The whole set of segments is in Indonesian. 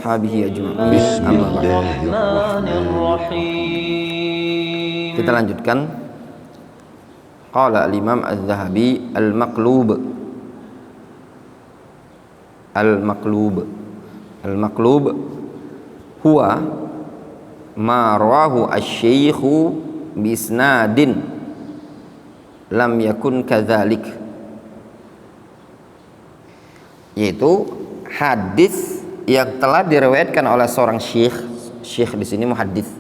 ashabihi ajma'in. Amma ba'd. Kita lanjutkan. Qala al-Imam Az-Zahabi al-maqlub. Al-maqlub huwa ma rawahu asy-syaikhu bi isnadin lam yakun kadzalik, yaitu hadis yang telah diriwayatkan oleh seorang syekh di sini muhaddits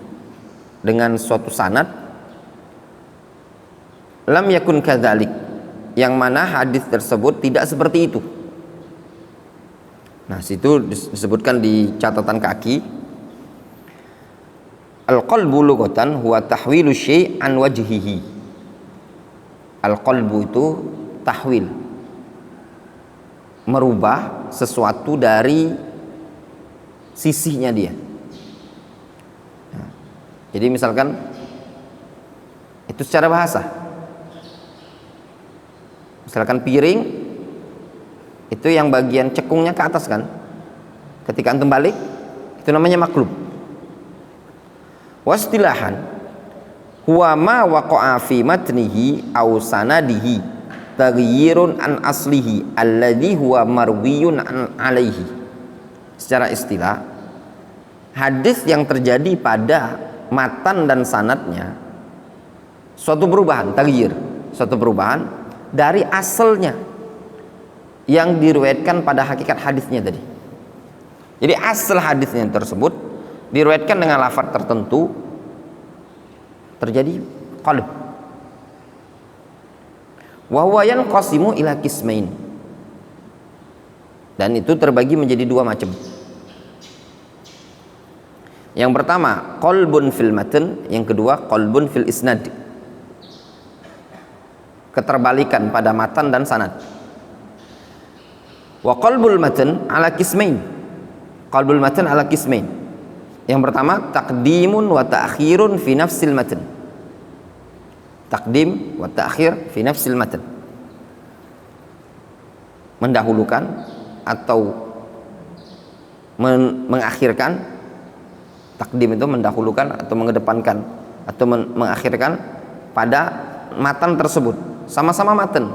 dengan suatu sanad lam yakun kadzalik, yang mana hadis tersebut tidak seperti itu. Nah, situ disebutkan di catatan kaki, al-qalbu lughatan huwa tahwilu syai' an wajhihi. Al-qalbu itu tahwil, merubah sesuatu dari sisinya dia. Nah, jadi misalkan itu secara bahasa, misalkan piring itu yang bagian cekungnya ke atas kan, ketika antum balik itu namanya maklub. Wastilahan huwa ma waqa'a fi matnihi aw sanadihi taghyirun an aslihi alladhi huwa marwiyun an alaihi. Secara istilah, hadis yang terjadi pada matan dan sanadnya suatu perubahan, taghyir, suatu perubahan dari asalnya yang diriwayatkan pada hakikat hadisnya tadi. Jadi asal hadisnya tersebut diriwayatkan dengan lafaz tertentu, terjadi qalb. Wa huwa yanqasimu ila qismain, dan itu terbagi menjadi dua macam. Yang pertama qalbun fil matan, yang kedua qalbun fil isnad, keterbalikan pada matan dan sanad. Wa qalbul matan ala qismain, qalbul matan ala qismain. Yang pertama taqdimun wa ta'khirun fi nafsil matan, taqdim wa ta'khir fi nafsil matan, mendahulukan atau mengakhirkan. Takdim itu mendahulukan atau mengedepankan atau mengakhirkan pada matan tersebut, sama-sama matan.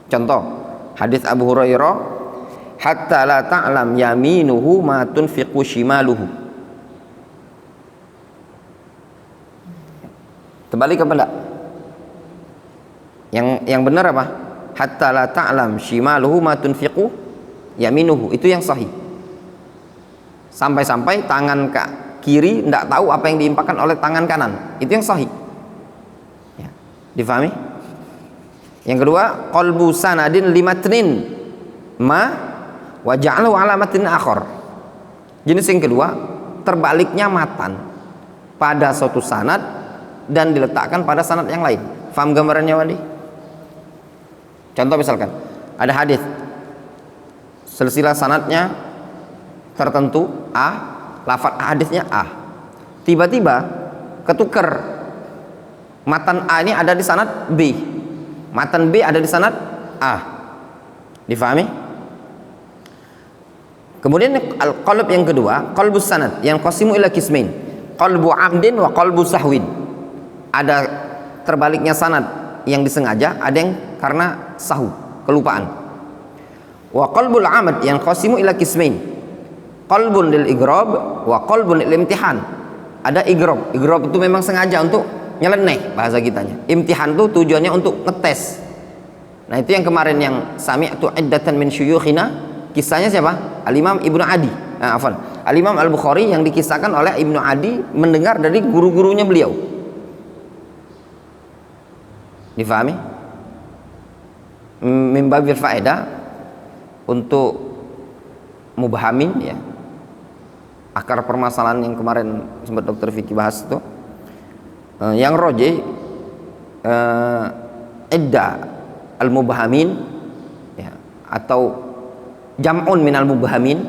Contoh hadis Abu Hurairah, hatta la ta'lam yaminuhu ma tunfiqu shimaluhu. Terbalik apa enggak? Yang benar apa? Hatta la ta'lam shimaluhu ma tunfiqu yaminuhu, itu yang sahih. Sampai-sampai tangan kiri tidak tahu apa yang diinfakkan oleh tangan kanan, itu yang sahih. Ya, difahami? Yang kedua qalbu sanadin limatnin ma wa ja'alahu alamatin akhar. Jenis yang kedua terbaliknya matan pada suatu sanad dan diletakkan pada sanad yang lain. Faham gambarannya Wadi? Contoh misalkan ada hadis silsilah sanadnya tertentu A, lafaz hadisnya A, tiba-tiba ketukar, matan A ini ada di sanad B, matan B ada di sanad A. Difahami? Kemudian qalb yang kedua, qalbus sanad yang qasimu ila qismain, qalbu amdin wa qalbu sahwin. Ada terbaliknya sanad yang disengaja, ada yang karena sahu, kelupaan. Wa qalbul amad yang qasimu ila qismain, qalbun lil igrab wa qalbun lil imtihan. Ada igrab itu memang sengaja untuk nyeleneh bahasa kitanya. Imtihan itu tujuannya untuk ngetes. Nah, itu yang kemarin yang sami'tu iddatan min syuyukhina, kisahnya siapa? Al-Imam Ibnu Adi. Al-Imam Al-Bukhari yang dikisahkan oleh Ibnu Adi mendengar dari guru-gurunya beliau. Difahami? Min babil faedah untuk mubahamin ya. Akar permasalahan yang kemarin sempat Dr. Vicky bahas itu, yang roji idda al-mubahamin ya, atau jam'un minal mubahamin,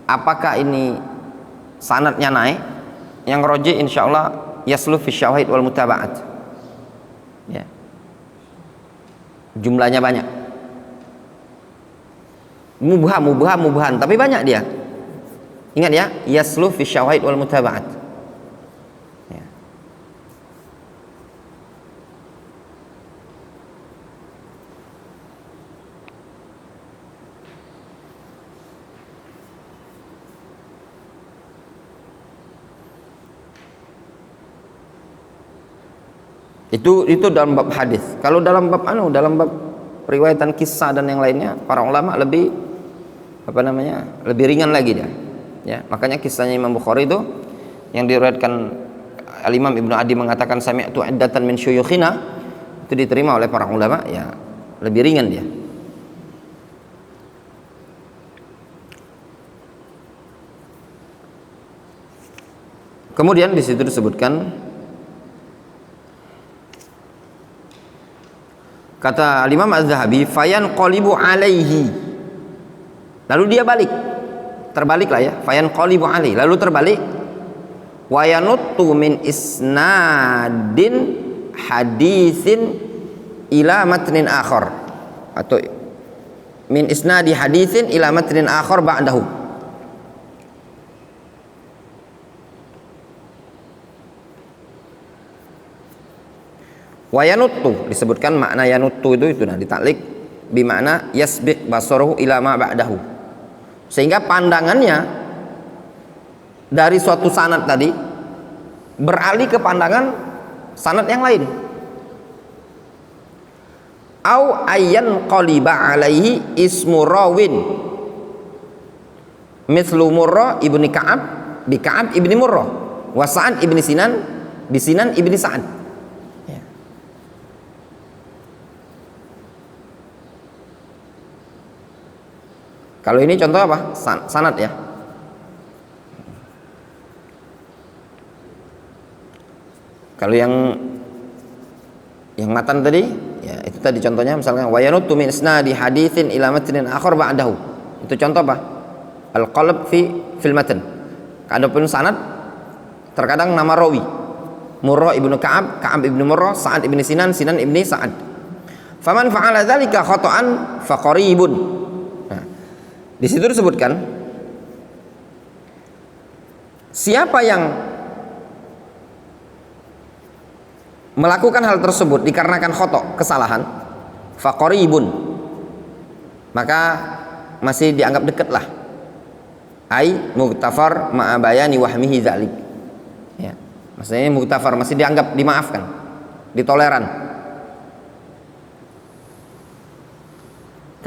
apakah ini sanadnya naik? Yang roji insyaallah yaslu fi syawahid wal mutaba'at ya, jumlahnya banyak, mubham tapi banyak dia. Ingat ya, yaslu fi syawahid wal mutaba'at. Ya. Itu dalam bab hadis. Kalau dalam bab dalam bab riwayatan kisah dan yang lainnya, para ulama lebih lebih ringan lagi dia. Ya, makanya kisahnya Imam Bukhari itu yang diriwayatkan Al-Imam Ibnu Adi mengatakan sami'tu iddatan min syuyukhina, itu diterima oleh para ulama, ya lebih ringan dia. Kemudian di situ disebutkan, kata Imam Az-Zahabi, fayan qalibu alaihi, lalu dia terbalik lah ya, fayan qalibu alaihi, lalu terbalik, wayanuttu min isnadin hadithin ila matnin akhar, atau min isnadi hadithin ila matnin akhar ba'dahu. Wayanuttu disebutkan makna yanuttu itu ditaklik bimakna yasbiq basaruhu ila ma ba'dahu, sehingga pandangannya dari suatu sanad tadi beralih ke pandangan sanad yang lain. Au ayyan qaliba alaihi ismu rawin mithlu Murrah ibni Ka'ab bi Ka'ab ibni Murrah wa Sa'ad ibni Sinan bi Sinan ibni Sa'ad. Kalau ini contoh apa? Sanad ya. Kalau yang matan tadi, ya itu tadi contohnya, misalkan wayanuttu min isnadi haditsin ila matnin akhar ba'dahu. Itu contoh apa? Al-qalb fil matan. Adapun sanad terkadang nama rawi. Murrah ibnu Ka'ab, Ka'ab ibnu Murrah, Sa'ad ibnu Sinan, Sinan ibnu Sa'ad. Faman fa'ala dzalika khata'an faqaribun. Di situ disebutkan siapa yang melakukan hal tersebut dikarenakan khotok, kesalahan, faqaribun, maka masih dianggap dekat lah, ai mughtafar ma'a bayani wahmihi dzalik. Ya, maksudnya mughtafar, masih dianggap dimaafkan, ditoleran.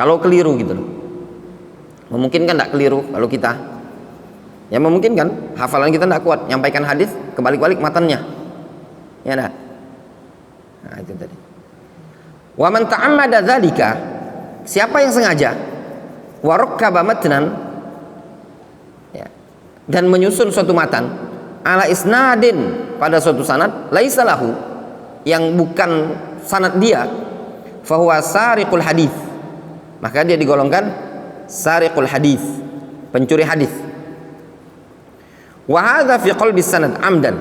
Kalau keliru gitu loh. Memungkinkan tidak keliru kalau kita? Ya memungkinkan, hafalan kita tidak kuat, nyampaikan hadis kebalik-balik matannya. Ya enggak? Nah, itu tadi. Wa man ta'ammada dzalika, siapa yang sengaja wa rakkaba matnan, ya, dan menyusun suatu matan ala isnadin, pada suatu sanad laisa lahu, yang bukan sanad dia, fahuwa sariqul hadis, maka dia digolongkan sariqul hadis, pencuri hadis. Wa hadza fi qalbi sanad amdan.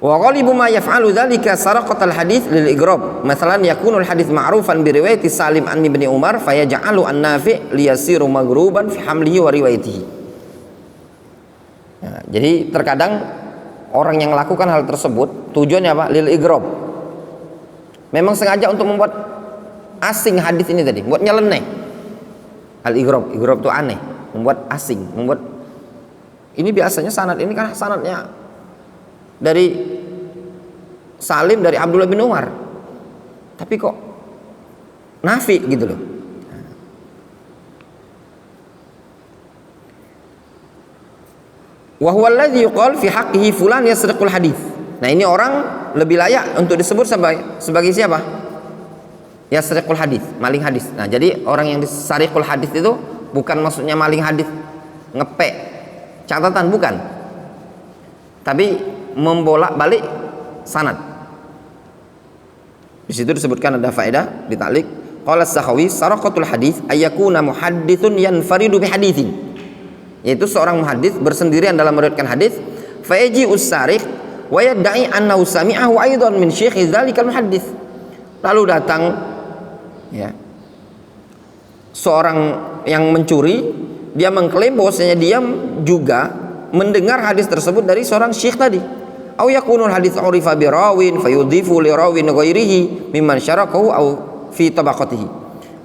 Wa ghalibu ma yaf'alu dzalika saraqatal hadis lil igrab. Masalan yakunu al hadis ma'rufan bi riwayati Salim an Ibni Umar fayaj'alu an-Nafi' liyasiru maghruban fi hamlihi wa riwayatihi. Nah, jadi terkadang orang yang melakukan hal tersebut tujuannya apa? Lil igrab. Memang sengaja untuk membuat asing hadis ini tadi, buat nyeleneh. Al-igrab itu aneh, membuat asing, membuat ini biasanya sanad ini kan sanadnya dari Salim dari Abdullah bin Umar, tapi kok Nafi gitu loh. Wa huwa alladhi yuqal fi haqqihi fulan yasriqul hadis. Nah, ini orang lebih layak untuk disebut sebagai siapa? Yasriqul hadis, maling hadis. Nah, jadi orang yang disariqul hadis itu bukan maksudnya maling hadis ngepek catatan, bukan, tapi membolak-balik sanad. Di situ disebutkan ada faedah di ta'liq, qala as-Sakhawi saraqatul hadis ayyakuna muhadditsun yanfaridu bi haditsin, yaitu seorang muhaddits bersendirian dalam meriwayatkan hadis, fa yaji us-sariq wa yad'i annahu sami'ahu aidan min syekhi dzalikal muhaddits. Lalu datang, ya, seorang yang mencuri dia mengklaim bahwasanya dia juga mendengar hadis tersebut dari seorang syekh tadi. Au yakunul hadits urifa bi rawin fayudhifu li rawin ghairihi mimman syarakahu au fi tabaqatihi.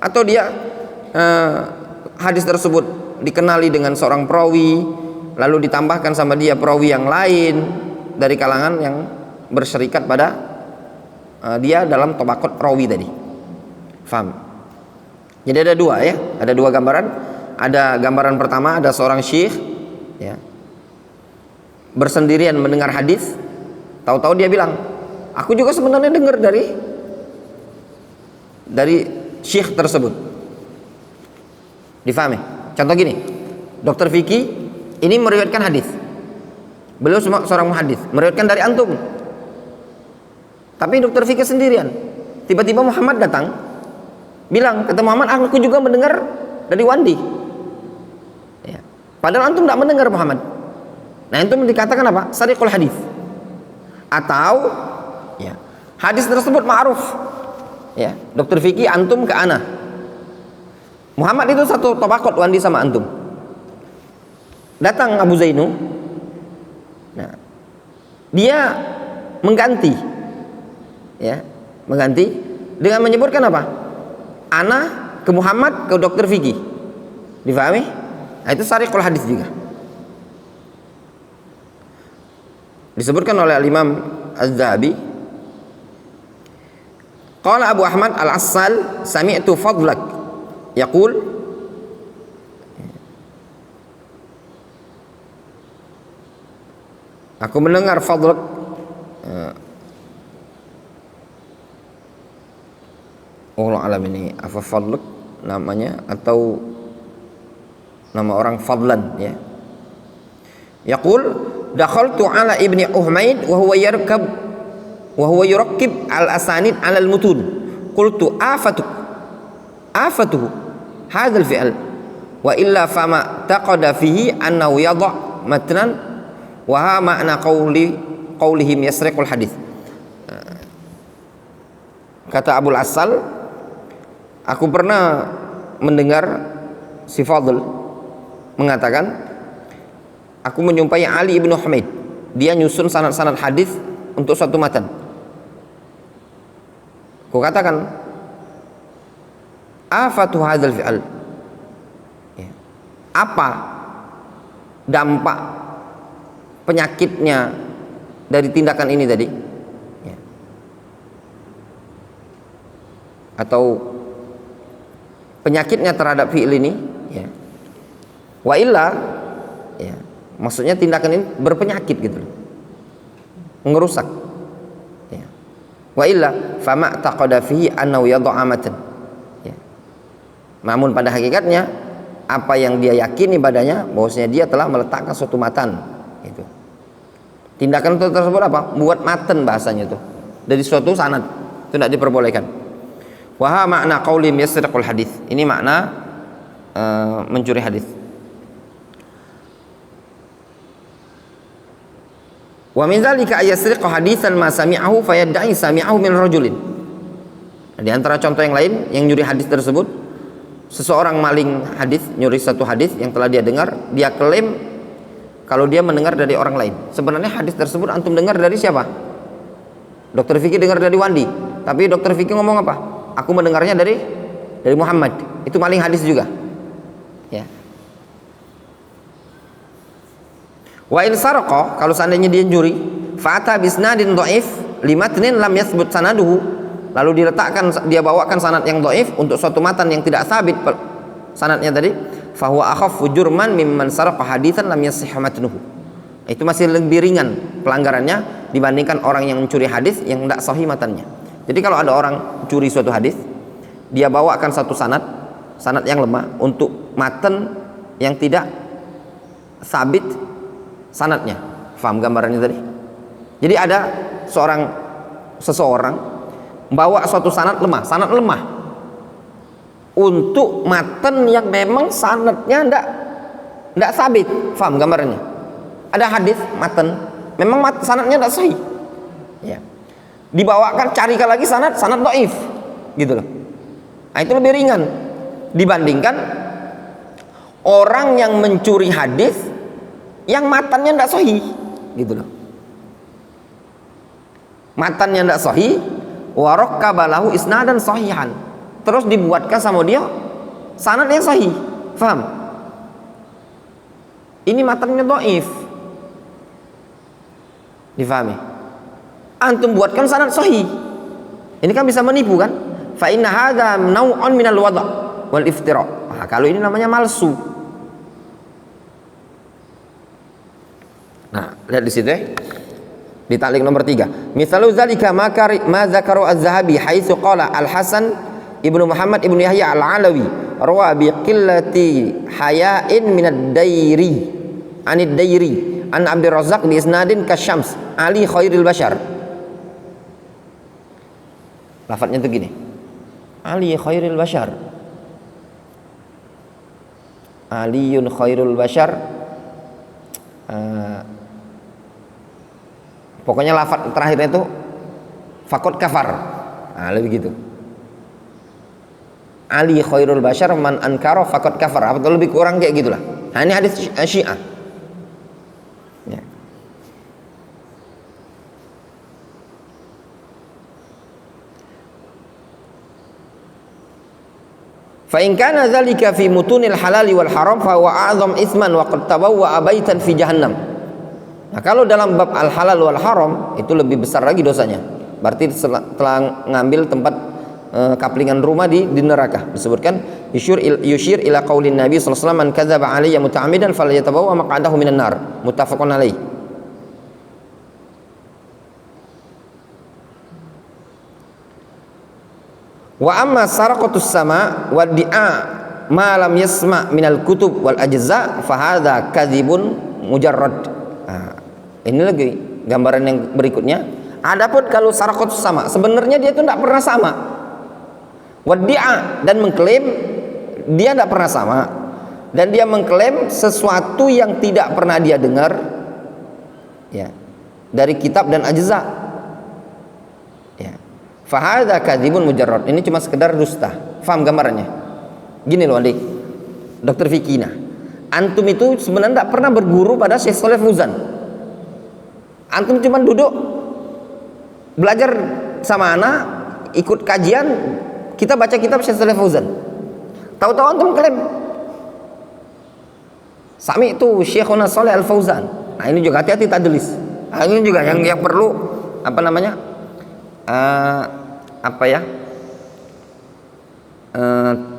Atau dia hadis tersebut dikenali dengan seorang perawi, lalu ditambahkan sama dia perawi yang lain dari kalangan yang berserikat pada dia dalam tabaqat perawi tadi. Faham? Jadi ada dua ya, ada dua gambaran. Ada gambaran pertama, ada seorang syekh ya, bersendirian mendengar hadis, tahu-tahu dia bilang, aku juga sebenarnya dengar dari syekh tersebut. Difahami? Contoh gini, Dr. Vicky ini meriwayatkan hadis, beliau seorang muhadis, meriwayatkan dari antum. Tapi Dr. Vicky sendirian. Tiba-tiba Muhammad datang, bilang, kata Muhammad, aku juga mendengar dari Wandi. Ya. Padahal antum tidak mendengar Muhammad. Nah, itu dikatakan apa? Sariqul hadis. Atau ya, hadis tersebut ma'ruf. Ya, Dr. Vicky antum ke ana. Muhammad itu satu tabaqat Wandi sama antum. Datang Abu Zainu. Nah, dia mengganti. Ya, mengganti dengan menyebutkan apa? Ana ke Muhammad ke Dr. Vicky. Difahami? Nah, itu sariqul hadis juga. Disebutkan oleh Al-Imam Az-Zahabi, qala Abu Ahmad Al-Assal sami'tu Fadlak yaqul, aku mendengar Fadlak Allah alam ini apa Fadlak namanya atau nama orang Fadlan ya. Yaqul dakhaltu ala ibni Uhmaid wa huwa yurakkib al-asanid ala al-mutun. Qultu afatuhu hadha al-fi'l wa illa fama taqada fihi annahu yadha matnan wa ha ma'na qaulihim yasriqul hadis. Kata Abul Asal, aku pernah mendengar si Fadl mengatakan, aku menjumpai Ali ibn Humaid, dia nyusun sanad-sanad hadis untuk satu matan. Aku katakan, afatu hadzal fi'al, ya. Apa dampak penyakitnya dari tindakan ini tadi ya. Atau penyakitnya terhadap fi'il ini ya. Wa illa ya, maksudnya tindakan ini berpenyakit gitu loh, ngerusak ya. Wa illa fama taqada fihi annahu yad'a matan ya. Namun pada hakikatnya apa yang dia yakini padanya bahwasanya dia telah meletakkan suatu matan itu. Tindakan itu tersebut apa? Buat matan bahasanya itu dari suatu sanad, itu tidak diperbolehkan. Wa ha makna qaulihim yasriqul hadis. Ini makna mencuri hadis. Wa min dzalika ayasriqa hadisan ma sami'ahu fayad'i sami'ahu min rajulin. Di antara contoh yang lain yang nyuri hadis tersebut, seseorang maling hadis, nyuri satu hadis yang telah dia dengar, dia klaim kalau dia mendengar dari orang lain. Sebenarnya hadis tersebut antum dengar dari siapa? Dr. Vicky dengar dari Wandi, tapi Dr. Vicky ngomong apa? Aku mendengarnya dari Muhammad. Itu maling hadis juga. Ya. Wa in saraqa, kalau seandainya dia nyuri, fa'ata bisnadin dhaif limatnin lam yathbut sanaduhu, lalu dia bawakan sanad yang dhaif untuk suatu matan yang tidak sabit sanadnya tadi, fa huwa akhaffu jurman mimman saraqa haditsan lam yasih matnuhu. Itu masih lebih ringan pelanggarannya dibandingkan orang yang mencuri hadis yang tidak sahih matannya. Jadi kalau ada orang curi suatu hadis, dia bawakan satu sanad yang lemah untuk matan yang tidak sabit sanadnya. Faham gambarannya tadi? Jadi ada seseorang bawa suatu sanad lemah untuk matan yang memang sanadnya tidak sabit. Faham gambarannya? Ada hadis matan memang sanadnya tidak sahih. Ya. Dibawakan carikan lagi sanad dhaif. Gitu loh. Nah, itu lebih ringan dibandingkan orang yang mencuri hadis yang matannya tidak sahih, gitu loh. Matannya tidak sahih, wa rakkaba lahu isnadan sahihan, terus dibuatkan sama dia sanad yang sahih. Faham? Ini matannya dhaif. Difahami? Antum buatkan sanad sahih. Ini kan bisa menipu kan? Fa inna hadza naw'un minal wada' wal iftira. Nah, kalau ini namanya malsu. Nah, lihat di situ ya. Di ta'liq nomor 3. Misalu zalika ma zakaru az-Zahabi haitsu qala Al-Hasan Ibnu Muhammad Ibnu Yahya Al-Alawi rawa bi qillati haya'in min ad-dairi anid dairi an Abdul Razzaq bi isnadin kasyams Ali khairil bashar. Lafadznya itu gini. Ali khairil bashar. Aliyun khairul bashar. Pokoknya lafaz terakhirnya itu fakot kafar. Nah, lebih gitu. Ali khairul bashar man ankara fakot kafar. Atau lebih kurang kayak gitulah. Nah, ini hadis Syiah. Ya. Fa in kana dzalika fi mutunil halali wal haram fa huwa a'zam itsman wa qad tabawwa baitan fi jahannam. Nah, kalau dalam bab al halal wal haram itu lebih besar lagi dosanya. Berarti telah ngambil tempat kaplingan rumah di neraka. Disebutkan yushir ila qaulin Nabi sallallahu alaihi wasallam man kadzaba alayya muta'ammidan falyatabawwa maq'adahu minan nar. Muttafaqun alaih. Wa amma saraqatus sama wa di'a ma lam yasma minal kutub wal ajza fa hadza kadzibun mujarrad. Nah, ini lagi gambaran yang berikutnya. Adapun kalau saraqatus sama, sebenarnya dia itu tidak pernah sama. Wa di'a, dan mengklaim dia tidak pernah sama, dan dia mengklaim sesuatu yang tidak pernah dia dengar, ya, dari kitab dan ajza. Ya. Fahadha kadzibun mujarrad. Ini cuma sekedar dusta. Faham gambarannya? Gini loh adik, Dokter Fikina, antum itu sebenarnya tidak pernah berguru pada Syekh Shalih Fauzan. Antum cuma duduk belajar sama anak, ikut kajian, kita baca kitab Syekh Shalih Fauzan. Tahu-tahu antum klaim sami itu Syekhuna Shalih Al Fauzan. Nah, ini juga hati-hati tadlis. Nah, ini juga yang perlu apa namanya?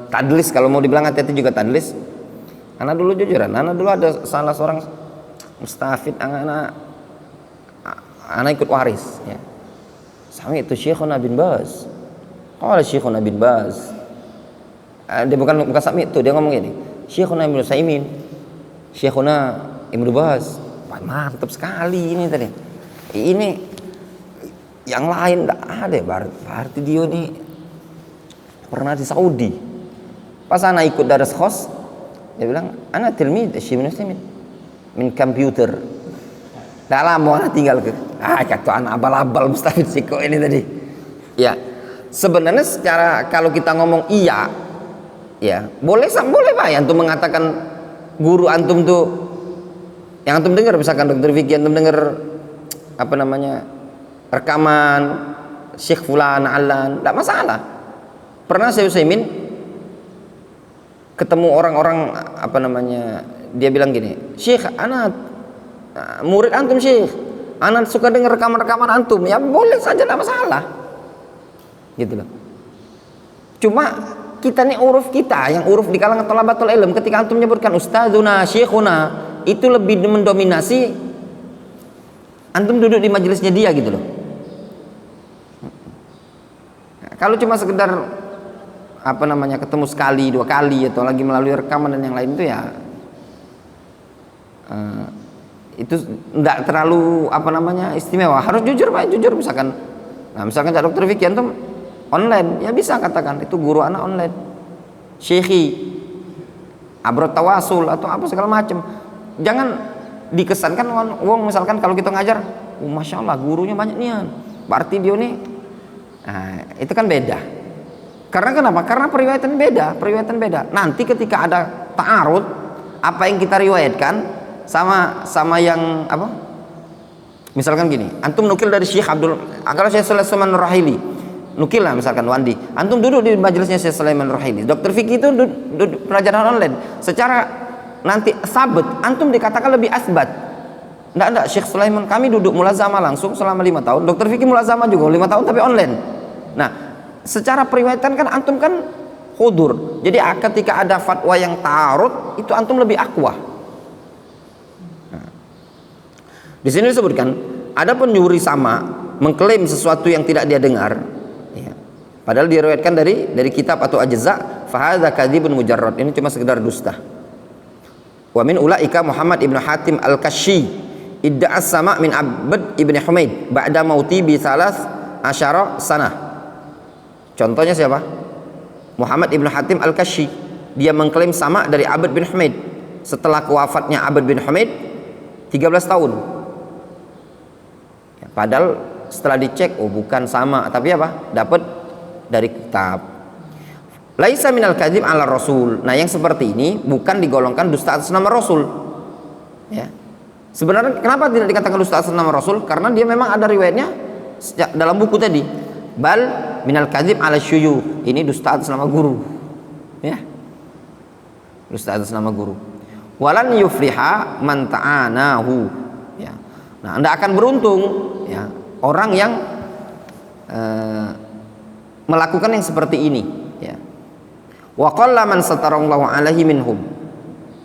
Tadlis, kalau mau dibilang hati-hati juga tadlis. Karena dulu jujuran, anak dulu ada salah seorang mustafid, anak ikut waris, ya. Sami itu Syekhuna bin Baz. Qala Syekhuna bin Baz. Dia bukan sami itu, dia ngomong gini, Syekhuna Ibnu Utsaimin, Syekhuna Ibnu Baz. Mantap sekali ini tadi. Ini yang lain enggak ada, berarti dia nih pernah di Saudi. Pas anak ikut daras khos, dia bilang, "Ana tilmid Syekh Ibnu Utsaimin min komputer." Dah lama anak tinggal ke. Kata anak abal-abal mustafid siko ini tadi. Ya. Sebenarnya secara kalau kita ngomong iya, ya, boleh Pak ya antum mengatakan guru antum tuh yang antum dengar, misalkan Dokter Vicky antum dengar apa namanya? Rekaman Syekh Fulan Alan, tidak masalah. Pernah Syekh Utsaimin ketemu orang-orang apa namanya, dia bilang gini, Syekh, anak murid antum Syekh, anak suka dengar rekaman-rekaman antum, ya boleh saja, tidak masalah, gitu loh. Cuma kita nih uruf kita, yang uruf di kalangan thalabatul ilm, ketika antum menyebutkan ustadzuna, syekhuna, itu lebih mendominasi antum duduk di majelisnya dia, gitu loh. Kalau cuma sekedar apa namanya ketemu sekali, dua kali, atau lagi melalui rekaman dan yang lain itu ya itu enggak terlalu apa namanya istimewa. Harus jujur Pak, jujur. Misalkan Cak Dokter Vicky antum online, ya bisa katakan itu guru anak online, syekhi, abrot tawasul atau apa segala macam. Jangan dikesankan wong misalkan kalau kita ngajar, masya Allah gurunya banyak nian, berarti dia nih. Nah, itu kan beda. Karena kenapa? Karena periwayatan beda. Nanti ketika ada ta'arud, apa yang kita riwayatkan sama yang apa? Misalkan gini, antum nukil dari Syekh kalau Syekh Sulaiman Rahili, nukil lah misalkan Wandi, antum duduk di majelisnya Syekh Sulaiman Rahili, dokter fikih itu duduk pelajaran online, secara nanti sabit, antum dikatakan lebih asbat. Enggak, Syekh Sulaiman kami duduk mulazamah langsung selama 5 tahun, dokter fikih mulazamah juga 5 tahun tapi online. Nah, secara periwayatan kan antum kan hudur, jadi ketika ada fatwa yang ta'arud itu antum lebih akwa. Di sini disebutkan ada penyuri sama mengklaim sesuatu yang tidak dia dengar, ya. Padahal diriwayatkan dari kitab atau ajza, fahadza kadzibun mujarrad, ini cuma sekedar dusta. Wa min ulaika Muhammad ibnu Hatim al-Kashi idda'a sama min Abd ibn Humaid ba'da mauti bi 13 sanah. Contohnya siapa? Muhammad ibnu Hatim al-Kashi, dia mengklaim sama dari Abd bin Humaid setelah kewafatnya Abd bin Humaid 13 tahun. Padahal setelah dicek, oh bukan sama, tapi apa? Dapat dari kitab. Laisa minal kadzib ala rasul. Nah, yang seperti ini bukan digolongkan dusta atas nama Rasul. Ya. Sebenarnya kenapa tidak dikatakan dusta atas nama Rasul? Karena dia memang ada riwayatnya dalam buku tadi. Bal minal kadzib ala syuyukh. Ini dusta atas nama guru. Ya. Dusta atas nama guru. Walan yufliha man ta'anahu. Ya. Nah, Anda akan beruntung, ya, orang yang melakukan yang seperti ini, ya. Wa qalla man satarallahu alaihi minhum.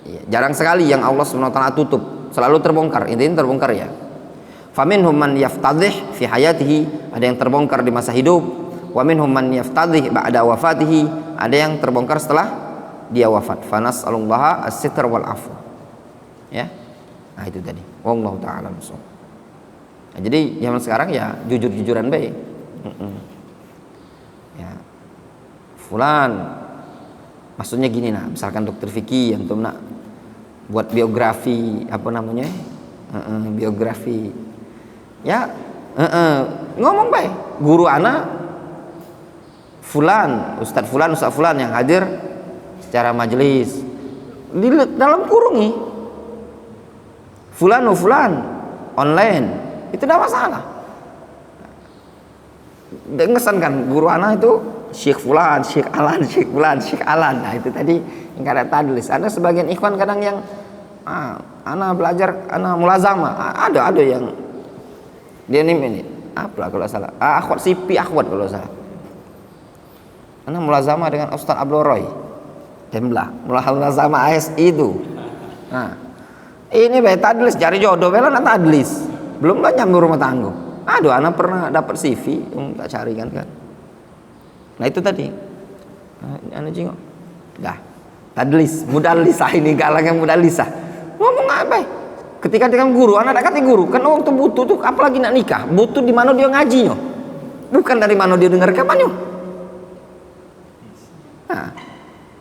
Ya, jarang sekali yang Allah Subhanahu wa taala tutup, selalu terbongkar. Intinya terbongkar, ya. Faminhum man yaftadhih fi hayatihi, ada yang terbongkar di masa hidup. Wa minhum man yaftadhih ba'da wafatihi, ada yang terbongkar setelah dia wafat. Fanas'alullaha as-sitr wal afwa. Ya. Nah, itu tadi. Wallahu taala bisawab. Nah, jadi zaman sekarang ya jujur-jujuran baik. Ya, fulan, maksudnya gini, nah, misalkan dokter fikih antum nak buat biografi apa namanya, biografi, ya, ngomong baik. Guru anak, fulan, ustadz fulan yang hadir secara majelis di dalam kurungi, fulan online. Itu tidak masalah. Ngesankan guru anak itu Syekh Fulan, Syekh Alan, Syekh Fulan, Syekh Alan. Nah, itu tadi yang ada tadlis. Ada sebagian ikhwan kadang yang anak belajar, anak mulazamah. Ada yang dia ini apa kalau salah. Akhwat Sipi Akhwat kalau salah. Anak mulazamah dengan Ustaz Abdul Roy. Temblah, mulazamah ASI itu. Nah, ini baik tadlis, cari jodoh bela nak tadlis. Belum banyak rumah tangga. Aduh, anak pernah dapat CV, tak cari kan. Nah, itu tadi. Anak jengok. Dah. Tadlis, mudalisah ini kalangan mudalisah. Ngomong apa? Ketika dengan guru, anak dekati guru, kan orang tuh butuh tuh apalagi nak nikah, butuh di mana dia ngajinya. Bukan dari mana dia dengar kapannya. Nah,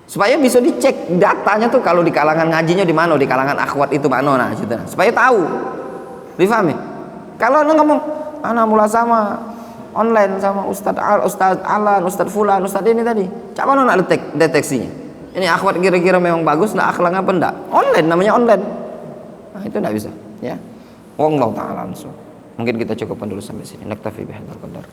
supaya bisa dicek datanya tuh kalau di kalangan ngajinya di mana, di kalangan akhwat itu mana, nah, gitu. Supaya tahu. Difahami? Kalau anda ngomong anak mulazamah online sama Ustaz Alan, Ustaz Fulan, Ustaz ini tadi, cak mana nak deteksinya? Ini akhwat kira-kira memang bagus, nak akhlak apa enggak? Online, namanya online. Nah, itu enggak bisa, ya. Wallahu ta'ala. Mungkin kita cukupkan dulu sampai sini. Naktafi bihadzal qadar.